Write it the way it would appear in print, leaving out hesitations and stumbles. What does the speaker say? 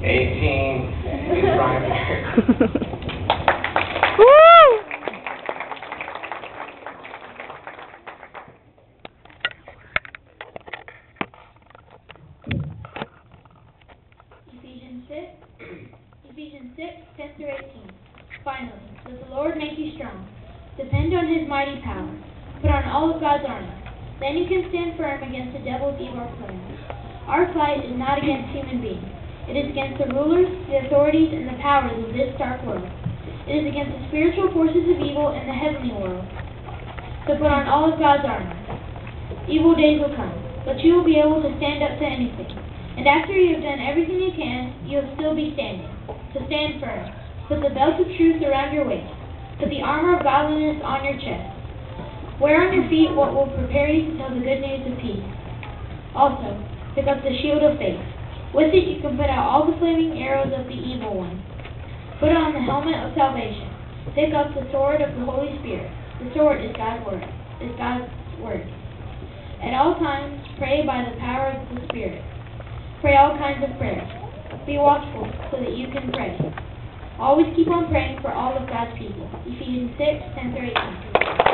18 is Brian Bear. Woo! Ephesians 6, 10 through 18. Finally, let the Lord make you strong. Depend on his mighty power. Put on all of God's armor. Then you can stand firm against the devil's evil plans. Our fight is not against human beings. It is against the rulers, the authorities, and the powers of this dark world. It is against the spiritual forces of evil in the heavenly world. So put on all of God's armor. Evil days will come, but you will be able to stand up to anything. And after you have done everything you can, you will still be standing. So stand firm. Put the belt of truth around your waist. Put the armor of godliness on your chest. Wear on your feet what will prepare you to tell the good news of peace. Also, pick up the shield of faith. With it you can put out all the flaming arrows of the evil one. Put on the helmet of salvation. Pick up the sword of the Holy Spirit. The sword is God's word. At all times, pray by the power of the Spirit. Pray all kinds of prayers. Be watchful so that you can pray. Always keep on praying for all of God's people. Ephesians 6, 10 through 18.